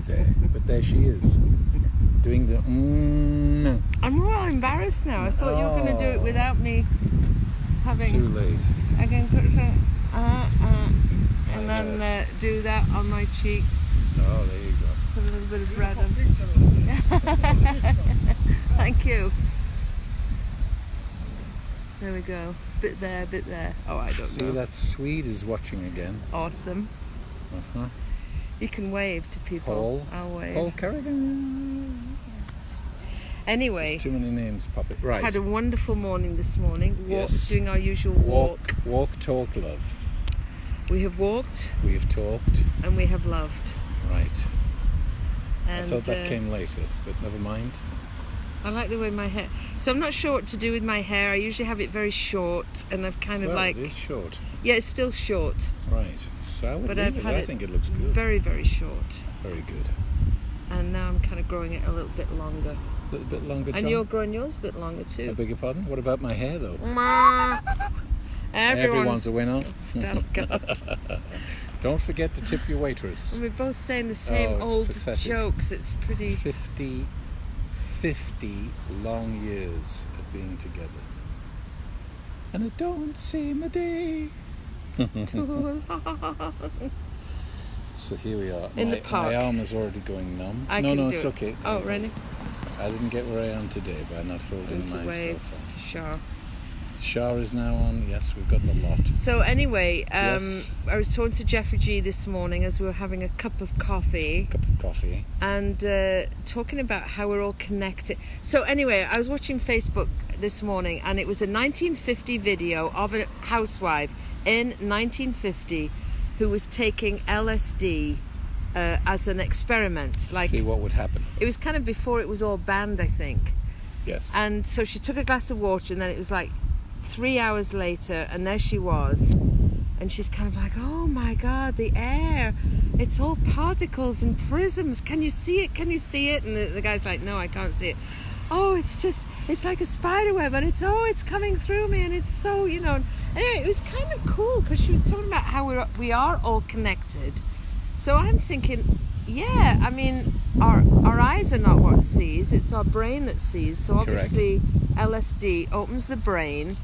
there, but there she is, doing the I'm all embarrassed now. I thought you were going to do it without me having... It's too late. I can put and then do that on my cheeks. Oh, there you go. Put a little bit of bread on. Thank you. There we go. Bit there, bit there. Oh, I don't know. See, that Swede is watching again. Awesome. Uh-huh. You can wave to people. Paul. I'll wave. Paul Kerrigan. Anyway. There's too many names popping. Right. Had a wonderful morning this morning. Yes. Doing our usual walk. Walk, talk, love. We have walked. We have talked. And we have loved. Right. And, I thought that came later, but never mind. I like the way my hair... So I'm not sure what to do with my hair. I usually have it very short, and I've kind of it is short. Yeah, it's still short. Right. So I would But leave I've it. had I it think it looks good. very, very short. Very good. And now I'm kind of growing it a little bit longer. A little bit longer, John. And you're growing yours a bit longer too. I beg your pardon? What about my hair, though? Everyone's a winner. Stop, God. Don't forget to tip your waitress. And we're both saying the same old pathetic. jokes. It's pretty... 50 long years of being together. And it don't seem a day. too long. So here we are. In the park. My arm is already going numb. I No, can it's do it. okay. Oh, really? I didn't get where I am today by not holding To wave myself to Shah. Shah is now on. Yes, we've got the lot. So anyway, Yes. I was talking to Jeffrey G this morning as we were having a cup of coffee. And talking about how we're all connected. So anyway, I was watching Facebook this morning, and it was a 1950 video of a housewife in 1950 who was taking LSD as an experiment. Like, see what would happen. it was kind of before it was all banned, I think. Yes. And so she took a glass of water, and then it was like 3 hours later, and there she was. And she's kind of like, oh my God, the air. It's all particles and prisms. Can you see it? Can you see it? And the guy's like, no, I can't see it. Oh, it's like a spider web, and it's coming through me, and it's so, Anyway, it was kind of cool because she was talking about how we are all connected. So I'm thinking, yeah, I mean, our eyes are not what sees, it's our brain that sees. So obviously LSD opens the brain,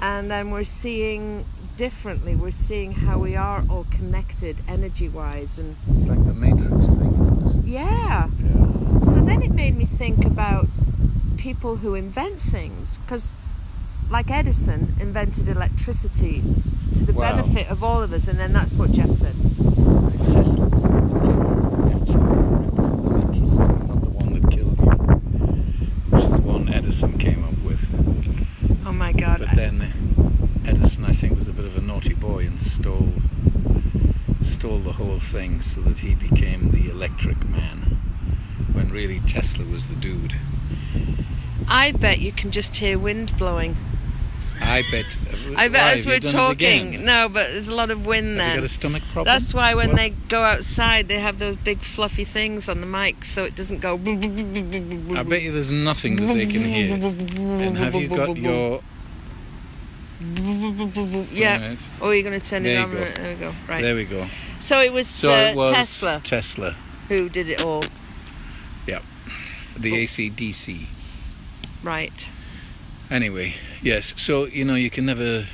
and then we're seeing differently. We're seeing how we are all connected energy-wise. And it's like the Matrix thing, isn't it? Yeah. So then it made me think about people who invent things, because like Edison invented electricity to the benefit of all of us, and then that's what Jeff said. Tesla was the actual correct electricity, not the one that killed you, which is the one Edison came up with. Oh my God. But then Edison, I think, was a bit of a naughty boy and stole the whole thing so that he became the electric man, when really Tesla was the dude. I bet you can just hear wind blowing. I bet as we're talking. No, but there's a lot of wind Have then. you got a stomach problem? That's why when they go outside, they have those big fluffy things on the mic, so it doesn't go. I bet you there's nothing that they can hear. And have you got your... Yeah. Right. Oh, you're going to turn it There on. you go. There we go. Right. There we go. So it was, Tesla Tesla. who did it all. Yeah. The AC/DC. Right. Anyway, yes. So, you can never...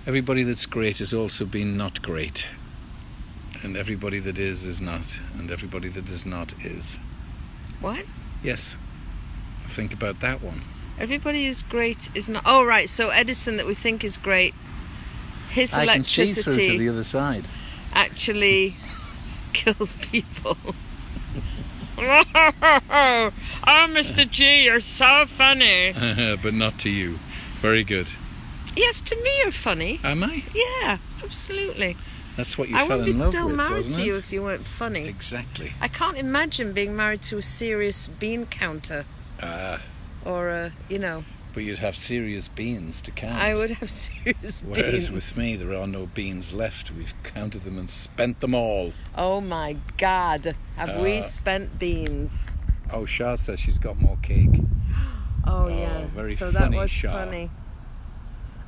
Everybody that's great has also been not great. And everybody that is not. And everybody that is not is. What? Yes. Think about that one. Everybody who's great is not... Oh, right. So Edison that we think is great, his I can see electricity through to the other side. actually kills people. Oh, Mr. G, you're so funny. But not to you. Very good. Yes, to me you're funny. Am I? Yeah, absolutely. That's what you I fell wouldn't in be love still with, married wasn't to it? you if you weren't funny. Exactly. I can't imagine being married to a serious bean counter. Or But you'd have serious beans to count. I would have serious Whereas beans. with me, there are no beans left. We've counted them and spent them all. Oh my God, have we spent beans? Oh, Shah says she's got more cake. Oh yeah, very so funny, that was Shah. funny.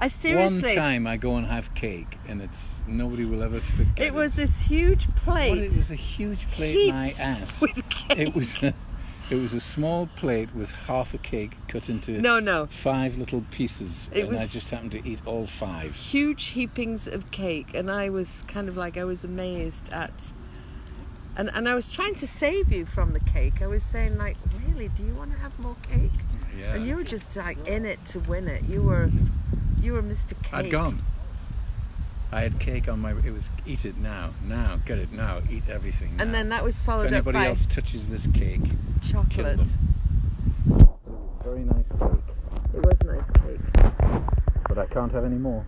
I seriously. One time I go and have cake, and nobody will ever forget it. It was this huge plate. Well, it was a huge plate, heaped my ass. with cake. It was a small plate with half a cake cut into No. 5 little pieces, It and I was- just happened to eat all 5. Huge heapings of cake, and I was kind of like, I was amazed at, and I was trying to save you from the cake. I was saying, like, really, do you want to have more cake? Yeah. And you were just like in it to win it. You were Mr. Cake. I'd gone. I had cake on my. It was eat it now, get it now, eat everything. Now. And then that was if followed up anybody by else touches this cake, kill chocolate. them. Very nice cake, It was nice cake. but I can't have any more.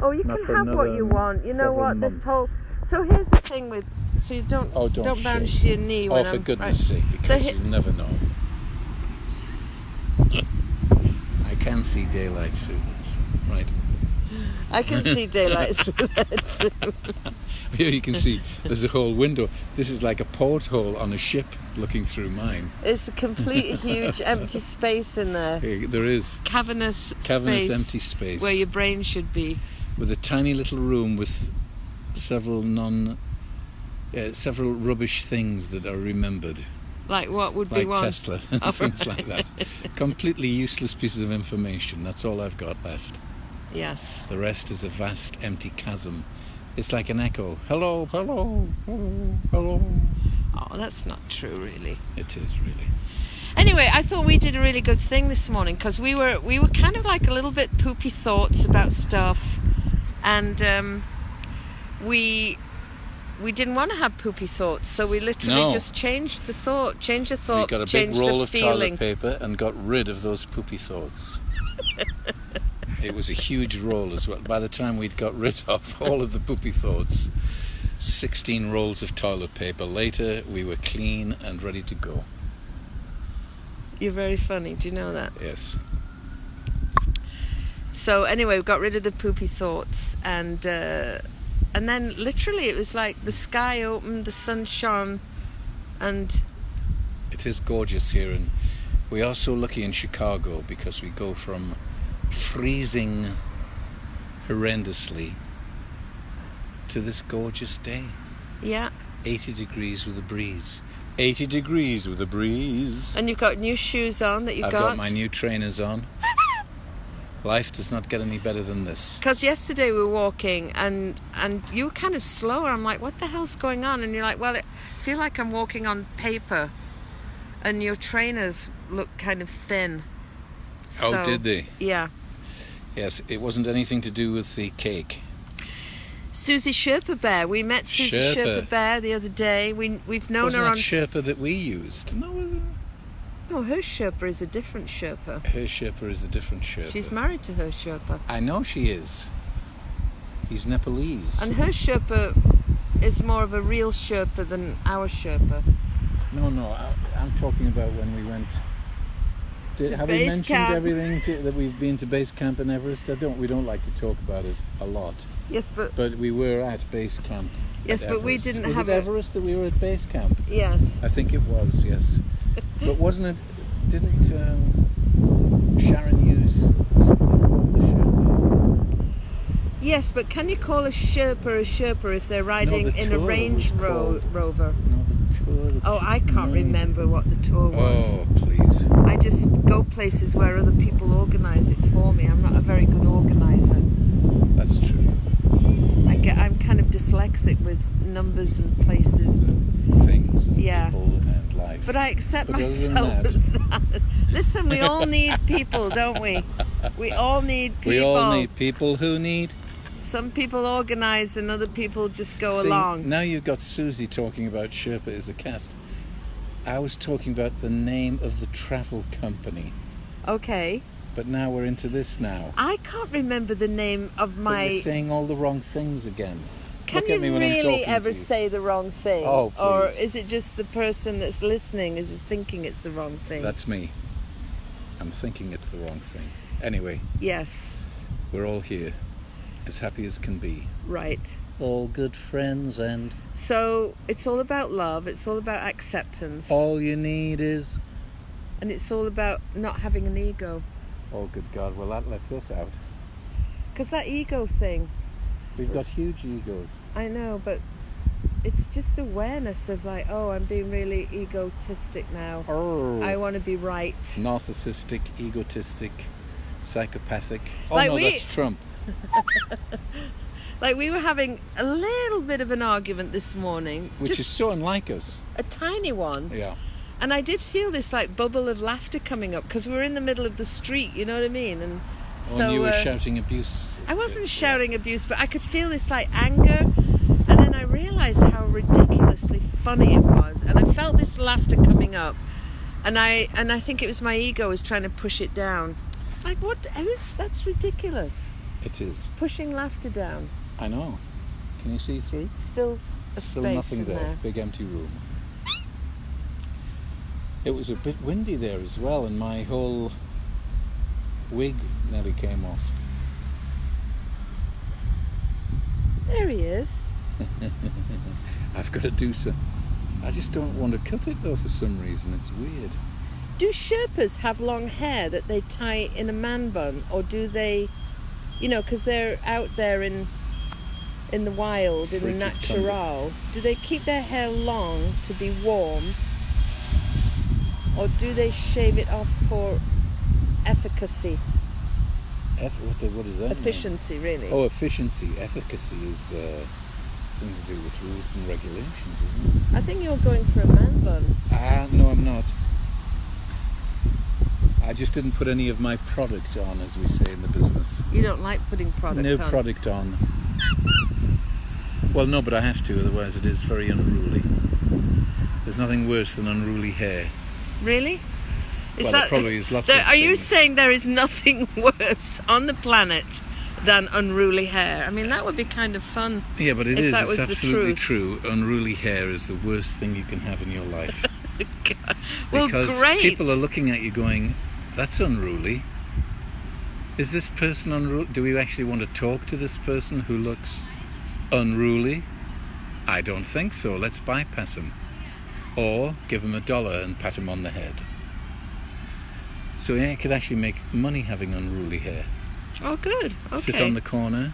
Oh, you Not can for have what another you want. You know several what? months. This whole. So here's the thing with. So you don't bounce shake. your knee when Oh, for I'm. goodness right. sake, because So you'll never know. I can see daylight through this, right? I can see daylight through that too. Here you can see there's a whole window. This is like a porthole on a ship looking through mine. It's a complete huge empty space in there. Here, there is Cavernous space empty space where your brain should be. with a tiny little room with several several rubbish things that are remembered, Like what would be like one? Tesla and Oh, things like that. Completely useless pieces of information. That's all I've got left. Yes. The rest is a vast empty chasm. It's like an echo. Hello, hello, hello, hello. Oh, that's not true, really. It is really. Anyway, I thought we did a really good thing this morning because we were kind of like a little bit poopy thoughts about stuff, and we didn't want to have poopy thoughts, so we literally No. just changed the thought, We got a big changed roll the of feeling. toilet paper and got rid of those poopy thoughts. It was a huge roll as well. By the time we'd got rid of all of the poopy thoughts, 16 rolls of toilet paper later, we were clean and ready to go. You're very funny. Do you know that? Yes. So anyway, we got rid of the poopy thoughts, and then literally it was like the sky opened, the sun shone, and It is gorgeous here, and we are so lucky in Chicago because we go from freezing horrendously to this gorgeous day. yeah. 80 degrees with a breeze. 80 degrees with a breeze. And you've got new shoes on that you I've got my new trainers on. Life does not get any better than this. Because yesterday we were walking and you were kind of slower. I'm like, what the hell's going on? And you're like, well, I feel like I'm walking on paper, and your trainers look kind of thin. Oh, So, did they? Yeah. Yes, it wasn't anything to do with the cake. Susie Sherpa Bear. We met Susie Sherpa. Sherpa Bear the other day. We've known Wasn't her that on. Sherpa that we used? No, was it? No, her Sherpa is a different Sherpa. Her Sherpa is a different Sherpa. She's married to her Sherpa. I know she is. He's Nepalese. And her Sherpa is more of a real Sherpa than our Sherpa. No, I'm talking about when we went. Have we base mentioned camp. everything that we've been to base camp in Everest? We don't like to talk about it a lot, Yes, but but we were at base camp. Yes, at but we Everest. didn't was have it a- Everest that we were at base camp? yes. I think it was, yes. But wasn't it? Didn't Sharon use something called the Sherpa? Yes, but can you call a Sherpa if they're riding the in a tour Range was called- Rover? No, the tour. that Oh, she I can't made. remember what the tour was. Oh, please. I just go places where other people organise it for me. I'm not a very good organiser. That's true. I'm kind of dyslexic with numbers and places, and Things and Yeah. people and life. but I accept But other than myself that- as that. Listen, we all need people, don't we? We all need people. We all need people who need. Some people organise and other people just go See, along. now you've got Susie talking about Sherpa as a cast. I was talking about the name of the travel company, Okay. but now we're into this now. I can't remember the name of But my. you're saying all the wrong things again. Can Look you at me when I'm really talking ever to you. say the wrong thing? Oh, Or please. is it just the person that's listening is thinking it's the wrong thing? That's me. I'm thinking it's the wrong thing. Anyway, Yes, we're all here, as happy as can be. right. All good friends, and So it's all about love, it's all about acceptance, all you need is... and it's all about not having an ego. Oh, good God, well that lets us out. Because that ego thing, We've got huge egos. I know, but it's just awareness of like, oh, I'm being really egotistic now. Oh. I want to be right. Narcissistic, egotistic, psychopathic. Oh Like no, we- that's Trump. Like we were having a little bit of an argument this morning, Which just is so unlike us. a tiny one. Yeah. And I did feel this like bubble of laughter coming up because we were in the middle of the street, you know what I mean? And When you were shouting abuse. I wasn't shouting abuse, but I could feel this like anger, and then I realised how ridiculously funny it was, and I felt this laughter coming up, and I think it was my ego was trying to push it down. Like what? That's ridiculous. It is. Pushing laughter down. I know. Can you see through? Still a Still space nothing in there. Big empty room. It was a bit windy there as well, and my whole wig nearly came off. There he is. I've got to do some. I just don't want to cut it though for some reason. It's weird. Do Sherpas have long hair that they tie in a man bun, or do they, you know, because they're out there in the wild, in the Frigid natural, do they keep their hair long to be warm, or do they shave it off for efficacy, What is that? efficiency, really? Oh, efficiency. Efficacy is something to do with rules and regulations, isn't I think you're going for a man bun. it? No, I'm not. I just didn't put any of my product on, as we say in the business. You don't like putting product No on. product on. Well, no, but I have to, otherwise it is very unruly. There's nothing worse than unruly hair. Really? Well, there probably is lots of Are you things. saying there is nothing worse on the planet than unruly hair? I mean, that would be kind of fun. Yeah, but it If is. that It's was the absolutely truth. true. Unruly hair is the worst thing you can have in your life. Well, Because great. people are looking at you going, that's unruly. Is this person unruly? Do we actually want to talk to this person who looks unruly? I don't think so. Let's bypass him. Or give him $1 and pat him on the head. So yeah, you could actually make money having unruly hair. Oh, good. Okay. Sit on the corner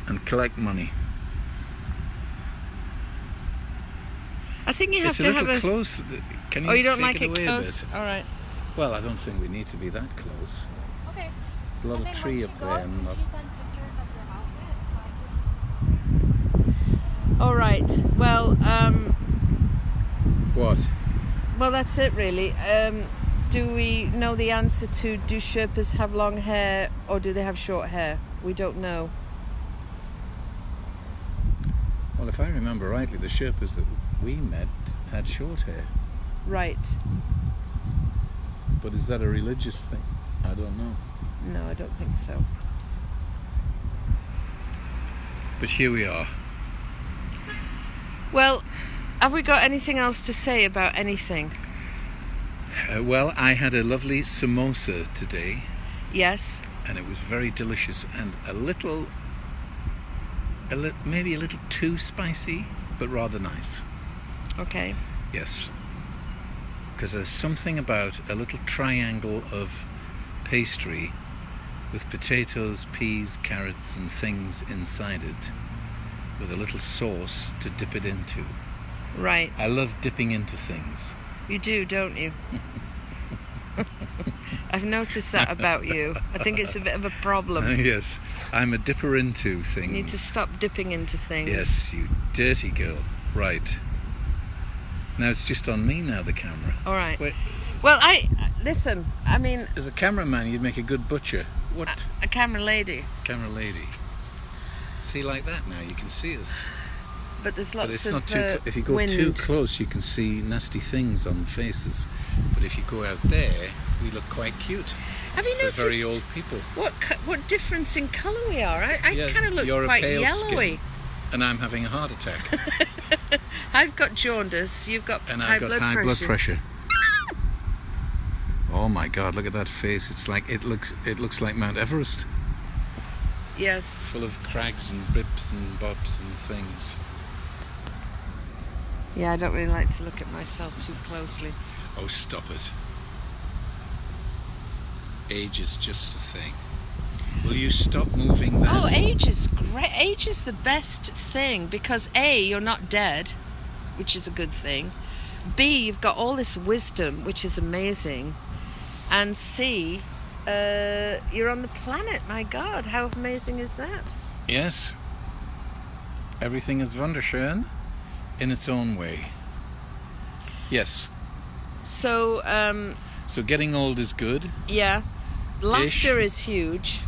and collect money. I think you have It's a to have little a. close. Can you Oh, you don't take like it away close? a bit? All right. Well, I don't think we need to be that close. Okay. There's a lot And of then tree when up she there goes, and can not. you send pictures of your outfit? All right. Well, What? well, that's it really. Do we know the answer to do Sherpas have long hair or do they have short hair? We don't know. Well, if I remember rightly, the Sherpas that we met had short hair. Right. But is that a religious thing? I don't know. No, I don't think so. But here we are. Well, have we got anything else to say about anything? Well, I had a lovely samosa today, Yes. and it was very delicious and maybe a little too spicy, but rather nice. Okay. Yes. Because there's something about a little triangle of pastry with potatoes, peas, carrots and things inside it, with a little sauce to dip it into. Right. I love dipping into things. You do, don't you? I've noticed that about you. I think it's a bit of a problem. Yes, I'm a dipper into things. You need to stop dipping into things. Yes, you dirty girl. Right. Now it's just on me now, the camera. All right. Wait, Well, listen. I mean, as a cameraman, you'd make a good butcher. What? a camera lady, Camera lady. See, like that now, you can see us. but there's But lots it's of not too. If you go wind. too close, you can see nasty things on the faces. But if you go out there, we look quite cute Have you for noticed very old people. what difference in colour we are? I Yeah, kind of look you're a quite pale yellowy. skin. And I'm having a heart attack. I've got jaundice. You've got And high I've got blood high pressure. blood pressure. Oh my God! Look at that face. It's like it looks like Mount Everest, Yes. full of crags and rips and bumps and things. Yeah, I don't really like to look at myself too closely. Oh, stop it! Age is just a thing. Will you stop moving that? Oh, age is great. Age is the best thing because A, you're not dead, which is a good thing. B, you've got all this wisdom, which is amazing. And C, you're on the planet. My God, how amazing is that? Yes. Everything is wunderschön in its own way. Yes. So, So getting old is good. yeah, laughter is huge.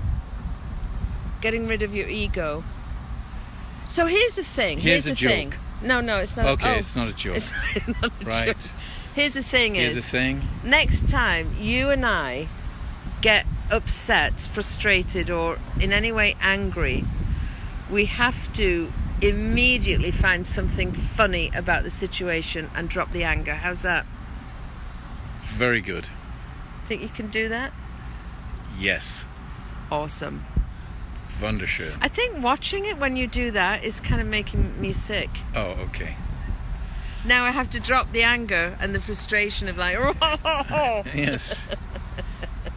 Getting rid of your ego. So here's the thing. Here's the a joke. thing. No, it's not. Okay, it's not a joke. It's not a Right. joke. Here's the thing Here's the is, thing. next time you and I get upset, frustrated, or in any way angry, we have to immediately find something funny about the situation and drop the anger. How's that? Very good. Think you can do that? Yes. Awesome. Wunderschön. I think watching it when you do that is kind of making me sick. Oh, okay. Now I have to drop the anger and the frustration of like, Yes.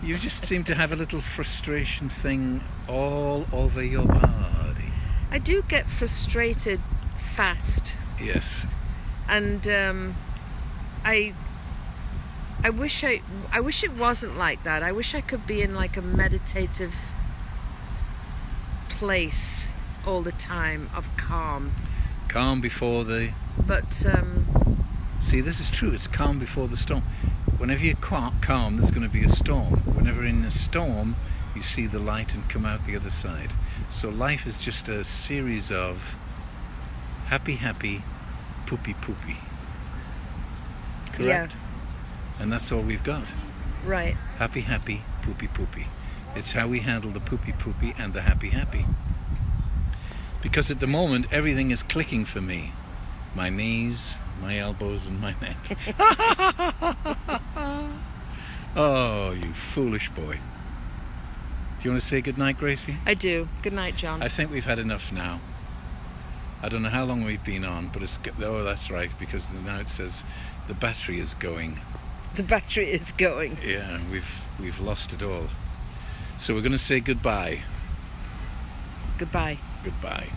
You just seem to have a little frustration thing all over your body. I do get frustrated fast, Yes. and I wish it wasn't like that. I wish I could be in like a meditative place all the time of calm. Calm before the... But See, this is true. It's calm before the storm. Whenever you're calm, there's going to be a storm. Whenever in a storm, you see the light and come out the other side. So life is just a series of happy, poopy. Correct? Yeah. And that's all we've got. right. Happy, poopy. It's how we handle the poopy and the happy. Because at the moment, everything is clicking for me. My knees, my elbows, and my neck. Oh, you foolish boy. Do you want to say goodnight, Gracie? I do. Good night, John. I think we've had enough now. I don't know how long we've been on, but it's... Oh, that's right, because now it says the battery is going. The battery is going. Yeah, we've lost it all. So we're going to say goodbye. Goodbye. Goodbye.